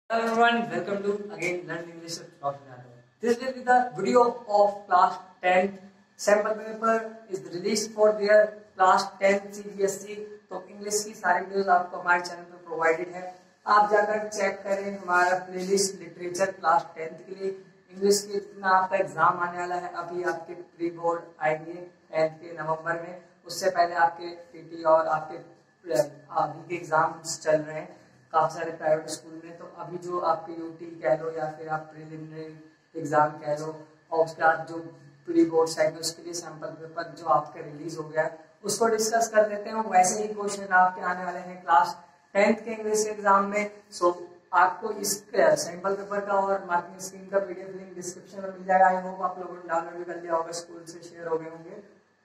Hello everyone, welcome to again Learn English with Dr. Yadav. This will be the video of class 10th sample paper is released for their class 10th CBSE. तो English की सारी videos आपको हमारे channel पर provided है। आप जाकर check करें हमारा प्लेलिस्ट लिटरेचर क्लास 10th के लिए। इंग्लिश के जितना आपका एग्जाम आने वाला है, अभी आपके प्री बोर्ड आएंगे 10th के नवंबर में। उससे पहले आपके पीटी और आपके अभी के एग्जाम्स चल रहे हैं काफी सारे प्राइवेट स्कूल में। तो अभी जो आपके यूटी कह लो या फिर आप प्रीलिमिनरी एग्जाम कह लो, और उसके बाद जो प्री बोर्ड साइकिल उसके लिए सैंपल पेपर जो आपके रिलीज हो गया है उसको डिस्कस कर लेते हैं। वैसे ही क्वेश्चन आपके आने वाले हैं क्लास 10th के इंग्लिश एग्जाम में। सो आपको इस सैंपल पेपर का और मार्किंग स्कीम का पीडीएफ लिंक डिस्क्रिप्शन में मिल जाएगा। आई होप आप लोगों ने डाउनलोड भी कर लिया होगा, स्कूल से शेयर हो गए होंगे।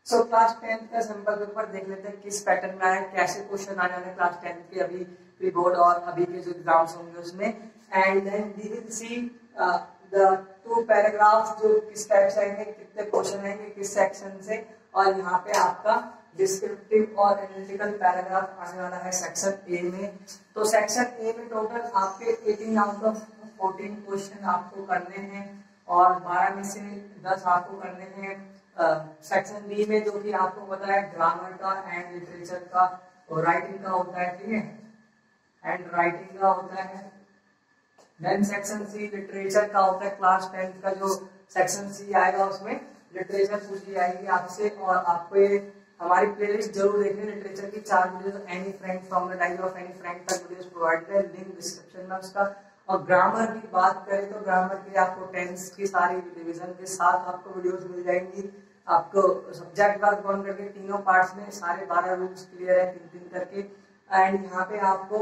सो क्लास 10th का सैंपल पेपर देख लेते हैं किस पैटर्न में आया, कैसे क्वेश्चन आ जाने क्लास 10th के अभी प्री बोर्ड और अभी के जो एग्जाम्स होंगे उसमें। And then we will see the two paragraphs जो किस टाइप से आएंगे, कितने क्वेश्चन आएंगे किस सेक्शन से, और यहाँ पे आपका डिस्क्रिप्टिव और एनालिटिकल पैराग्राफ आने वाला है सेक्शन ए में। तो सेक्शन ए में टोटल आपके 18 आउट ऑफ 14 क्वेश्चन आपको करने हैं और 12 में से 10 आपको करने हैं सेक्शन बी में, जो कि आपको पता है ग्रामर का एंड लिटरेचर का और राइटिंग का होता है, ठीक है, एंड राइटिंग का होता है। देन सेक्शन सी लिटरेचर का होता है। क्लास 10th का जो सेक्शन सी आएगा उसमें लिटरेचर पूछी जाएगी आपसे। और आपको हमारी प्लेलिस्ट जरूर देखें, लिटरेचर की 4 videos Anne Frank from the title of Anne Frank तक वीडियोस प्रोवाइड है, लिंक डिस्क्रिप्शन में उसका। और ग्रामर की बात करें तो ग्रामर के आपको टेंस की सारी रिवीजन के साथ आपको वीडियोस मिल जाएंगी। आपको सब्जेक्ट वर्क बन करके तीनों पार्ट्स में सारे 12 रूल्स क्लियर है 3-3 करके। एंड यहाँ पे आपको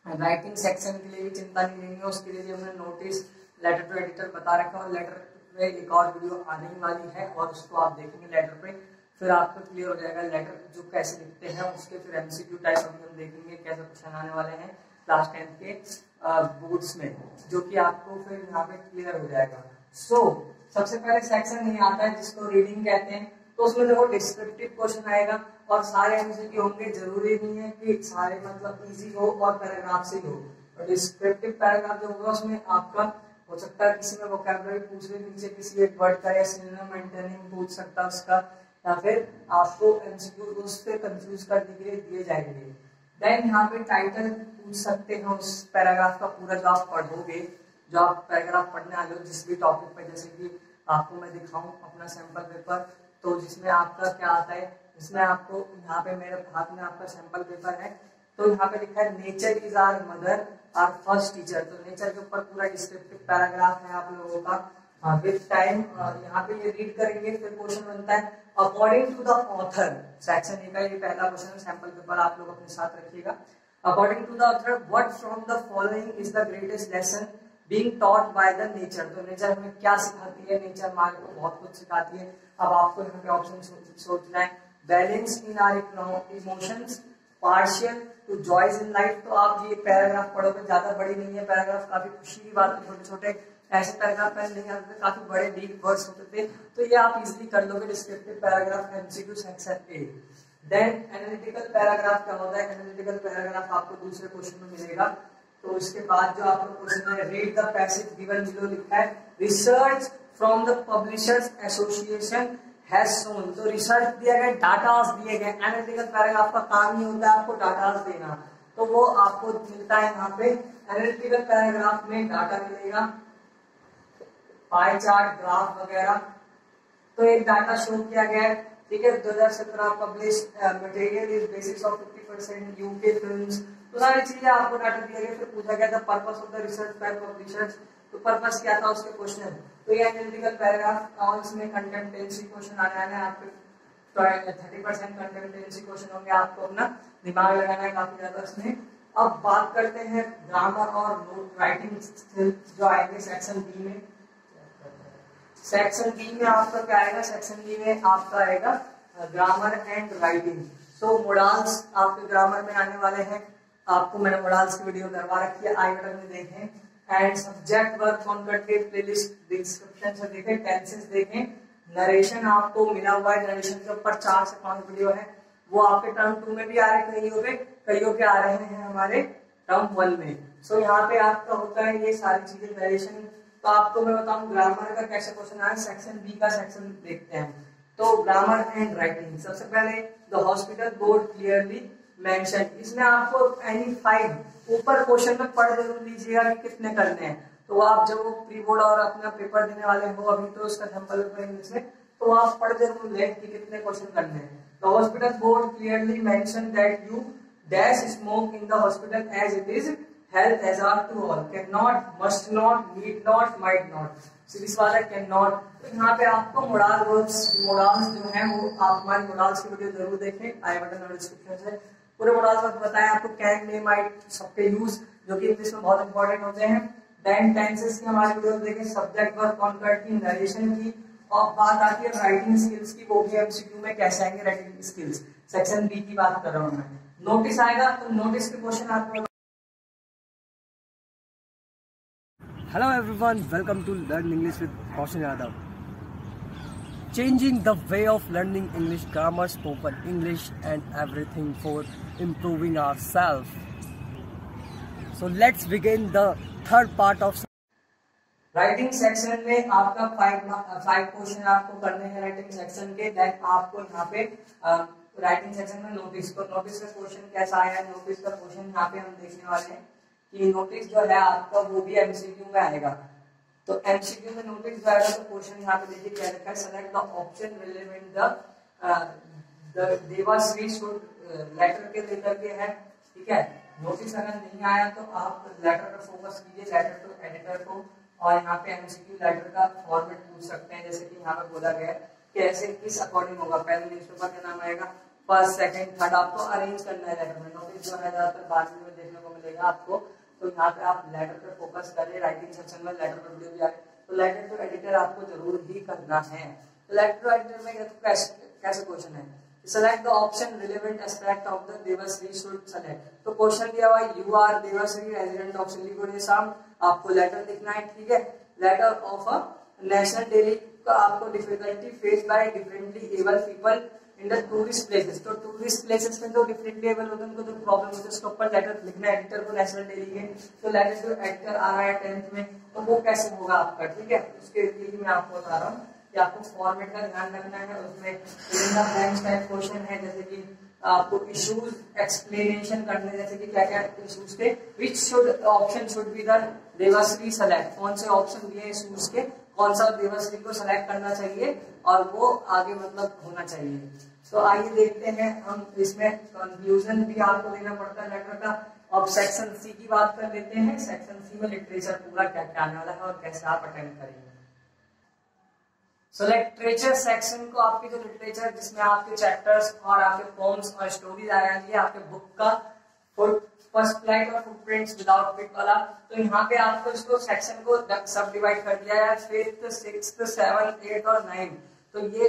राइटिंग सेक्शन के लिए भी चिंता नहीं लेंगे, उसके लिए भी हमने नोटिस लेटर टू एडिटर बता रखा है। और लेटर में एक और वीडियो आने वाली है और उसको आप देखेंगे लेटर पे, फिर आपको क्लियर हो जाएगा लेटर जो कैसे लिखते हैं उसके। फिर एमसीक्यू टाइप अभी हम देखेंगे कैसे क्वेश्चन आने वाले हैं क्लास 10th के बोर्ड्स में, जो कि आपको फिर यहाँ पे क्लियर हो जाएगा। सो सबसे पहले सेक्शन ये आता है जिसको रीडिंग कहते हैं। तो उसमें देखो डिस्क्रिप्टिव क्वेश्चन आएगा और सारे एमसीक्यू होंगे। जरूरी नहीं है कि सारे मतलब इजी हो और पैराग्राफ से ही हो। और डिस्क्रिप्टिव पैराग्राफ जो होगा उसमें आपका हो सकता है किसी में वोकैबुलरी पूछ ले, नीचे किसी एक वर्ड का या सिनोनिम मेंटेनिंग पूछ सकता है उसका, या फिर आपको एमसीक्यू उस पे कंफ्यूज करने के लिए दिए जाएंगे। देन यहाँ पे टाइटल पूछ सकते हैं उस पैराग्राफ का पूरा जो आप पढ़ोगे, जो आप पैराग्राफ पढ़ने वाले हो जिस भी टॉपिक पर। जैसे कि आपको मैं दिखाऊं अपना सैंपल पेपर, तो जिसमें आपका क्या आता है, इसमें आपको यहाँ पे मेरे हाथ में आपका सैंपल पेपर है। तो यहाँ पे लिखा है nature is our mother our first teacher. तो नेचर के ऊपर पूरा डिस्क्रिप्टिव पैराग्राफ है आप लोगों का विद टाइम। यहाँ पे ये रीड करेंगे, फिर क्वेश्चन बनता है according to the author. Section A का ये पहला क्वेश्चन है, सैंपल पेपर आप लोग अपने साथ रखिएगा। According to the author what from the following is the greatest lesson being taught by the nature. तो नेचर हमें क्या सिखाती है? नेचर हमारे को बहुत कुछ सिखाती है। अब आपको यहाँ पे ऑप्शन सोचना है, balance in our emotions, partial to joys in life. तो आप ये पैराग्राफ पढ़ोगे, ज्यादा बड़ी नहीं है पैराग्राफ, काफी खुशी की बात है। छोटे छोटे ऐसे पैराग्राफ पहले नहीं आते थे, काफी बड़े डीप वर्ड्स होते थे, तो ये आप इजीली कर लोगे। Descriptive paragraph MCQ section A. Then analytical paragraph क्या होता है? एनालिटिकल पैराग्राफ आपको दूसरे क्वेश्चन में मिलेगा। तो इसके बाद जो आपका क्वेश्चन है, read the passage given below, लिखा है research from the publishers association has shown. तो रिसर्च दिया गया, डाटास दिए गए। एनालिटिकल पैराग्राफ का काम ही होता है आपको डाटास देना, तो वो आपको मिलता है यहाँ पे। एनालिटिकल पैराग्राफ में डाटा मिलेगा, पाई चार्ट, ग्राफ वगैरह। तो एक डाटा शो किया गया है, ठीक है। 2017 publish material is basis of 50% UK films. तो सारी चीजें आपको डाटा दिया गया। फिर पूछा गया था purpose of the research by publishers. तो पर्पस क्या था उसके क्वेश्चन। तो ये एनालिटिकल पैराग्राफ और इसमें कंटेम्परेंसी क्वेश्चन आने वाले हैं आपके। 30% कंटेम्परेंसी क्वेश्चन होंगे, आपको अपना दिमाग लगाना है काफी ज्यादा इसमें। अब बात करते हैं ग्रामर और राइटिंग स्किल्स जो आएंगे सेक्शन बी में। सेक्शन बी में आपका क्या आएगा? सेक्शन बी में आपका आएगा grammar and writing. So modals आपके ग्रामर में आने वाले हैं। आपको मैंने मोडाल्स की वीडियो करवा रखी है, आई बटन में देखें। एंड सब्जेक्ट वर्क ऑन करके प्लेलिस्ट डिस्क्रिप्शन से देखें, टेंसेस देखें। नरेशन आपको मिला हुआ है, नरेशन के ऊपर 4 से 5 वीडियो है, वो आपके टर्म 2 में भी आ रहे, कईयों के आ रहे हैं हमारे टर्म 1 में। सो यहाँ पे आपका होता है ये सारी चीजें वेरिएशन। तो आपको मैं बताऊं ग्रामर का कैसे क्वेश्चन आया, सेक्शन बी का सेक्शन देखते हैं। तो ग्रामर एंड राइटिंग, सबसे पहले the hospital board clearly mention, इसमें आपको एनी 5 ऊपर क्वेश्चन में पढ़ जरूर लीजिएगा कि कितने करने हैं। तो आप जब प्री बोर्ड और अपना पेपर देने वाले हो अभी तो उसका सैंपल पेपर इंग्लिश में, तो आप पढ़ जरूर लें कि कितने क्वेश्चन करने हैं। The hospital board clearly mention that you dash smoke in the hospital as it is health hazard to all, can not, must not, need not, might not. Series वाला कैन नॉट। तो यहाँ पे आपको modal verbs, modals जो है वो आप हमारी मोडाल्स की वीडियो जरूर देखें, आई बटन और डिस्क्रिप्शन से पूरे मोडाल्स वर्ब बताएं आपको। कैन, मे, माइट सबके यूज जो कि इंग्लिश में बहुत इंपॉर्टेंट होते हैं। देन टेंसेस की हमारी वीडियो देखें, सब्जेक्ट वर्ब कॉन्कर्ड की, नरेशन की, और बात आती है राइटिंग स्किल्स की, वो भी एमसीक्यू में कैसे आएंगे राइटिंग स्किल्स, सेक्शन बी की बात कर रहा हूं मैं। नोटिस आएगा तो नोटिस के क्वेश्चन आपको। Hello everyone, welcome to Learn English with Kaushan Yadav. Changing the way of learning English, grammar, spoken English and everything for improving ourselves. So let's begin the third part of writing section में आपका 5 question आपको करने हैं writing section के। Then आपको यहाँ पे writing section में नोटिस का क्वेश्चन कैसा आया है, नोटिस का क्वेश्चन यहाँ पे हम देखने वाले हैं कि नोटिस जो है आपका वो भी एमसीक्यू में आएगा। तो एमसीक्यू में नोटिस जो आएगा तो क्वेश्चन यहाँ पे देखिए क्या लिखा है, select the option relevant the Devashree should, letter के लेकर के है, ठीक है। नोटिस अगर नहीं आया तो आप लेटर पर फोकस कीजिए, लेटर टू एडिटर को, और यहाँ पे एमसीक्यू लेटर का फॉर्मेट पूछ सकते हैं, जैसे कि यहाँ पे बोला गया है कि ऐसे किस अकॉर्डिंग होगा। पहले न्यूज़पेपर का नाम आएगा, फर्स्ट सेकंड थर्ड आपको अरेंज करना है लेटर में। नोटिस जो है ज्यादातर बाद में देखने को मिलेगा आपको। तो यहाँ पे आप लेटर पे फोकस करें, राइटिंग सेक्शन में लेटर पे वीडियो भी आए, तो लेटर टू एडिटर आपको जरूर ही करना है। तो लेटर टू एडिटर में तो कैसे क्वेश्चन है, select the option relevant aspect of the Devashree should select. तो क्वेश्चन दिया हुआ है you are Devashree resident of Siliguri शाम, आपको लेटर लिखना है, ठीक है। Letter of a national daily का आपको difficulty face by differently able people in the tourist places. तो टूरिस्ट प्लेसेस में जो डिफरेंटली एबल होते हैं उनको जो प्रॉब्लम होती है उसके ऊपर लेटर लिखना है एडिटर को, नेशनल डेली के। तो लेटर जो एडिटर आ रहा है 10th में, तो वो कैसे होगा आपका, ठीक है। उसके लिए मैं आपको बता रहा हूँ कि आपको फॉर्मेट का ध्यान रखना है। उसमें ब्लैंक्स टाइप क्वेश्चन है, जैसे कि आपको इश्यूज एक्सप्लेनेशन करने, जैसे कि क्या क्या इश्यूज थे, which should option should be the Devashree select, कौन से ऑप्शन दिए इश्यूज के, कौन सा देवाश्री को सेलेक्ट करना चाहिए और वो आगे मतलब होना चाहिए। तो आइए देखते हैं हम, इसमें कंक्लूजन भी आपको देना पड़ता है लेटर का। अब सेक्शन सी की बात कर लेते हैं। सेक्शन सी में लिटरेचर पूरा क्या क्या आने वाला है और कैसे आप अटेंड करेंगे। सो लिटरेचर सेक्शन को आपके जो लिटरेचर जिसमें आपके चैप्टर्स और आपके पोम्स और स्टोरीज आ रही है, आपके बुक का फर्स्ट फ्लाइट और फुटप्रिंट्स विदाउट पिक वाला। तो यहाँ पे आपको इसको सेक्शन को सब डिवाइड कर दिया है, 5th 6th 7th 8th और 9th। तो ये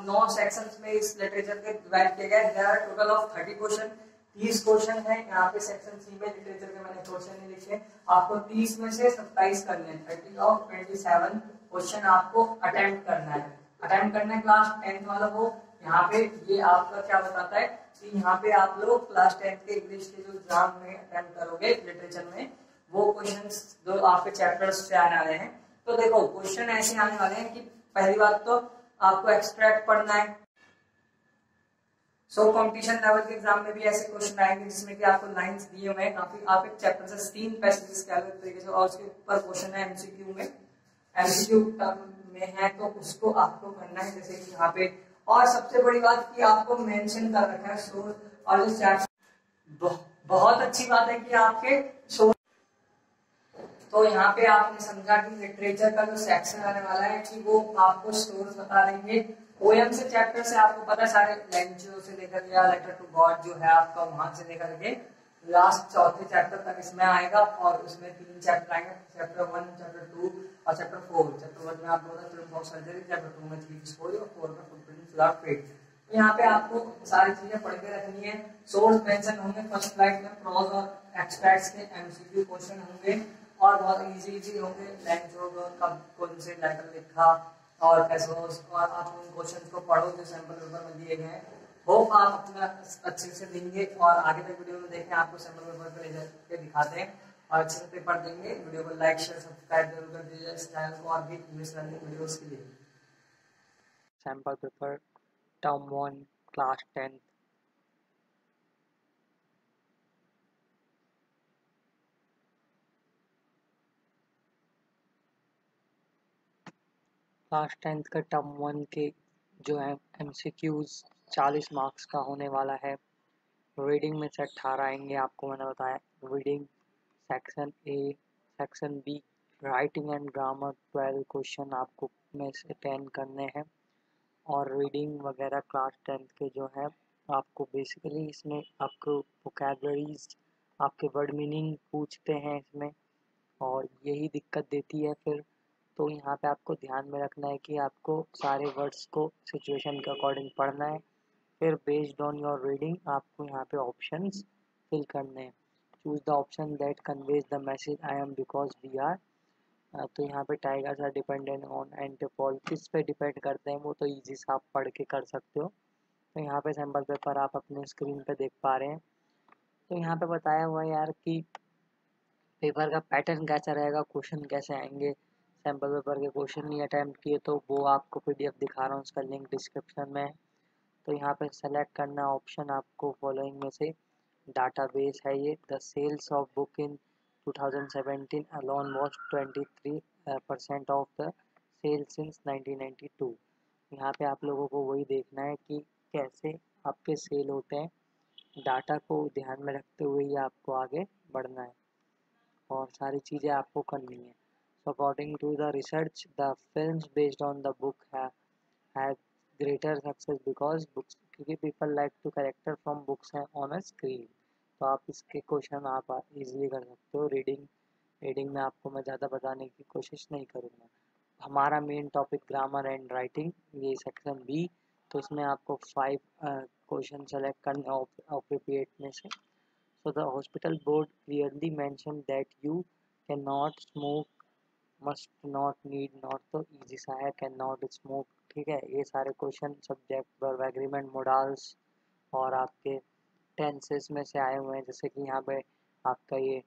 9 सेक्शंस में इस लिटरेचर के डिवाइड किए गए। There are total of 30 question, 30 question है यहाँ पे सेक्शन सी में। लिटरेचर के मैंने क्वेश्चन नहीं लिखे, आपको 30 में से 27 करने हैं, 30 ऑफ 27 क्वेश्चन आपको अटेम्प्ट करना है। अटेम्प्ट करना है क्लास 10th वाला को। यहाँ पे ये आपका क्या बताता है कि यहाँ पे आप लोग क्लास 10th के इंग्लिश के जो एग्जाम में अटेम्प्ट करोगे लिटरेचर में, वो क्वेश्चंस जो आपके चैप्टर्स से आने वाले हैं। तो देखो क्वेश्चन ऐसे आने वाले हैं कि पहली बात तो आपको एक्सट्रैक्ट पढ़ना है। सो कंपटीशन लेवल के एग्जाम में भी ऐसे क्वेश्चन आएंगे जिसमें कि आपको लाइंस दिए हुए हैं काफी, आप एक चैप्टर से 3 पैसेजेस के अलग तरीके से, और उसके ऊपर क्वेश्चन है एमसीक्यू में, एमसीक्यू में है तो उसको आपको करना है, जैसे कि यहाँ पे। और सबसे बड़ी बात कि आपको मेंशन कर रखा है सोर्स और जो चैप्टर, बहुत अच्छी बात है कि आपके सोर्स। तो यहाँ पे आपने समझा कि लिटरेचर का जो सेक्शन आने वाला है कि वो आपको सोर्स बता देंगे। पोएम से चैप्टर से आपको पता है सारे लैंग्वेजों से लेकर के लेटर टू गॉड जो है आपका वहां से लेकर के लास्ट चौथे चैप्टर तक इसमें आएगा। और उसमें 3 चैप्टर आएंगे, चैप्टर 1, चैप्टर 2 और चैप्टर 4। चैप्टर 1 में आप बोला सर्जरी, चैप्टर 2 में 3 स्टोरी और 4 में फुटप्रिंट्स विदाउट पेट। तो यहाँ पे आपको सारी चीजें पढ़ के रखनी है। सोर्स मेंशन होंगे फर्स्ट स्लाइड में, प्रोज और एक्सट्रैक्ट्स के एमसीक्यू क्वेश्चन होंगे और बहुत इजी होंगे। लैंग्वेज होगा, कब कौन से लेटर लिखा और कैसे हो, और आप उन क्वेश्चन को पढ़ो जो सैंपल पेपर में दिए गए हैं। होप आप अपना अच्छे से देंगे और आगे तक वीडियो में देखें, आपको सैंपल पेपर पे ले जाके दिखाते हैं और अच्छे से पेपर देंगे। वीडियो को लाइक शेयर सब्सक्राइब जरूर कर दीजिए इस चैनल को और भी इंग्लिश लर्निंग वीडियोस के लिए। Sample paper term 1 class 10। Class 10 का टर्म 1 के जो है MCQs 40 मार्क्स का होने वाला है। रीडिंग में से 18 आएंगे, आपको मैंने बताया। Reading section A, section be writing and grammar 12 question आपको में से 10 करने हैं। और रीडिंग वगैरह क्लास 10 के जो है आपको बेसिकली इसमें आपको वोकैबुलरीज, आपके वर्ड मीनिंग पूछते हैं इसमें, और यही दिक्कत देती है फिर। तो यहाँ पे आपको ध्यान में रखना है कि आपको सारे वर्ड्स को सिचुएशन के अकॉर्डिंग पढ़ना है। फिर बेस्ड ऑन योर रीडिंग आपको यहाँ पे ऑप्शंस फिल करने हैं। Choose the option that conveys the message I am because we are. तो यहाँ पे tigers are dependent on antipole, किस पे डिपेंड करते हैं वो तो ईजी से आप पढ़ के कर सकते हो। तो यहाँ पे सैम्पल पेपर आप अपने स्क्रीन पे देख पा रहे हैं। तो यहाँ पे बताया हुआ है यार कि पेपर का पैटर्न कैसा रहेगा, क्वेश्चन कैसे आएंगे। सैम्पल पेपर के क्वेश्चन नहीं अटैम्प्ट किए तो वो आपको PDF दिखा रहा हूँ, उसका लिंक डिस्क्रिप्शन में है। तो यहाँ पे सेलेक्ट करना ऑप्शन आपको फॉलोइंग में से डाटाबेस है ये। The sales of book in 2017 alone was 23% of the sale since 1992। यहाँ पे आप लोगों को वही देखना है कि कैसे आपके सेल होते हैं। डाटा को ध्यान में रखते हुए ही आपको आगे बढ़ना है और सारी चीज़ें आपको करनी है। So according to the research, the films based on the book have greater success because books, क्योंकि people like to character from books हैं on a screen। तो आप इसके क्वेश्चन आप इजीली कर सकते हो। रीडिंग में आपको मैं ज़्यादा बताने की कोशिश नहीं करूँगा। हमारा main topic grammar and writing, ये सेक्शन बी। तो इसमें आपको 5 क्वेश्चन सेलेक्ट करने अप्रोप्रिएट में से। So the hospital board clearly mentioned that you cannot smoke, must not, need not, तो easy सा है कैन नॉट स्मोक। ठीक है, ये सारे question subject verb agreement modals और आपके टेंसेस में से आए हुए हैं। जैसे कि यहाँ पे आपका ये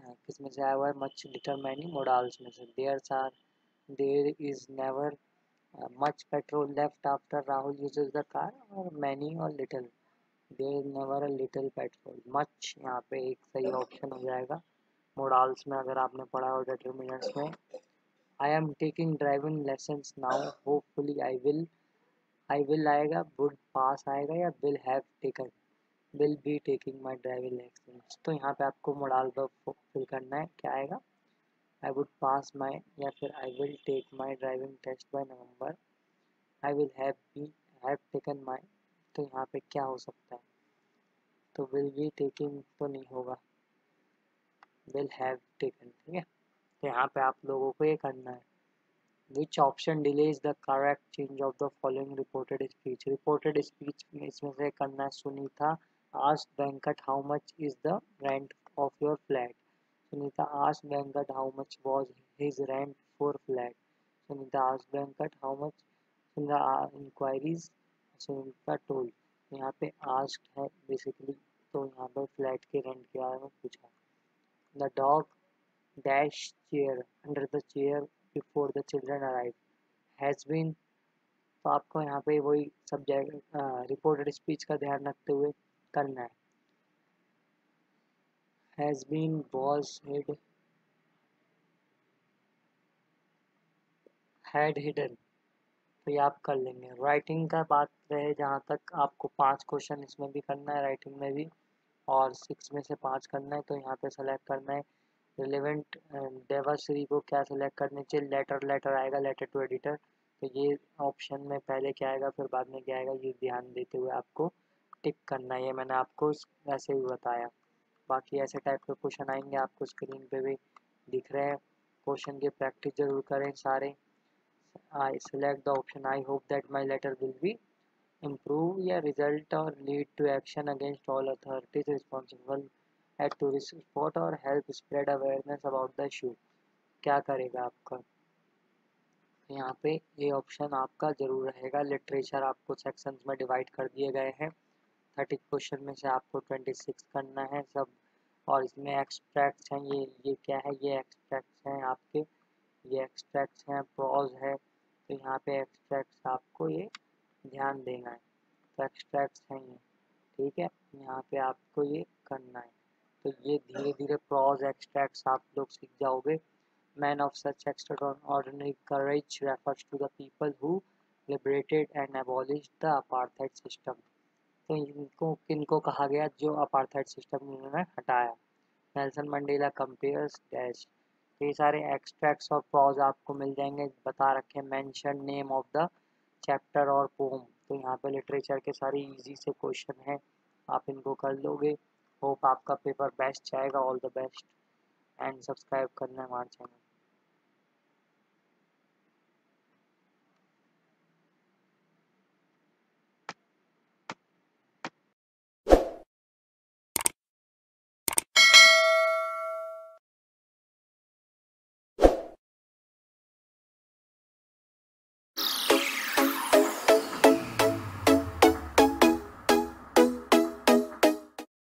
किस में से आया हुआ है, मच, लिटिल, मैनी, मोडाल्स में से। There is never much petrol left after Rahul uses the car, और मैनी और little. There is never a little petrol. Much यहाँ पे एक सही ऑप्शन हो जाएगा। मोडाल्स में अगर आपने पढ़ा हो डिटर्मिनेंट्स में, I am taking driving lessons now, hopefully I will आएगा, वुड पास आएगा, या will have taken, will be taking my driving licence. तो यहाँ पे आपको मोडाल वर्ब फिल करना है, क्या आएगा, आई वुड पास माई, या फिर I will take my driving test by November, I will have taken my. तो यहाँ पे क्या हो सकता है, तो विल बी टेकिंग तो नहीं होगा, विल हैव टेकन। ठीक है, तो यहाँ पे आप लोगों को ये करना है। Which option delays the correct change of the following reported speech? Reported speech में इसमें से करना है Sunita asked Venkat how much is the rent of your flat. Sunita asked Venkat how much was his rent for flat. Sunita asked Venkat how much. Sunita inquiries. Sunita told. यहाँ पे asked है basically, तो यहाँ पे flat के rent के बारे में पूछा। The dog dash chair under the chair before the children arrived has been। तो आपको यहाँ पे वही सब्जेक्ट रिपोर्टेड स्पीच का ध्यान रखते हुए करना है। Has been, was, had hidden, तो ये आप कर लेंगे। राइटिंग का बात रहे जहाँ तक, आपको 5 क्वेश्चन इसमें भी करना है, राइटिंग में भी, और 6 में से 5 करना है। तो यहाँ पे सेलेक्ट करना है रिलेवेंट डेवाश्री को क्या सेलेक्ट करने चाहिए। लेटर आएगा, लेटर टू एडिटर। तो ये ऑप्शन में पहले क्या आएगा फिर बाद में क्या आएगा, ये ध्यान देते हुए आपको टिक करना है। ये मैंने आपको वैसे ही बताया। बाकी ऐसे टाइप के क्वेश्चन आएंगे आपको स्क्रीन पे भी दिख रहे हैं। क्वेश्चन की प्रैक्टिस जरूर करें सारे। I select the option I hope that my letter will be improve या result or lead to action against all authorities responsible at tourist spot और help spread awareness about the issue। क्या करेगा आपका, तो यहाँ पे ये ऑप्शन आपका ज़रूर रहेगा। लिटरेचर आपको सेक्शंस में डिवाइड कर दिए गए हैं। 30 क्वेश्चन में से आपको 26 करना है सब। और इसमें एक्सट्रैक्ट्स हैं, ये क्या है, ये एक्सट्रैक्ट्स हैं आपके, ये एक्सट्रैक्ट्स हैं, प्रोज है। तो यहाँ पे एक्सट्रैक्ट्स आपको ये ध्यान देना है। तो एक्सट्रैक्ट्स हैं ये, ठीक है, यहाँ पे आपको ये करना है। तो ये धीरे धीरे प्रोज एक्सट्रैक्ट्स आप लोग सीख जाओगे। Man of such extraordinary courage refers to the people who liberated and abolished the apartheid system। तो इनको किनको कहा गया, जो अपार्थाइड सिस्टम इन्होंने हटाया। Nelson Mandela compares dash. तो ये सारे एक्सट्रैक्ट्स और प्रोज आपको मिल जाएंगे, बता रखे mention name of the chapter और पोम। तो यहाँ पे लिटरेचर के सारे इजी से क्वेश्चन हैं, आप इनको कर लोगे। होप आपका पेपर बेस्ट जाएगा। All the best and subscribe करना हमारे चैनल।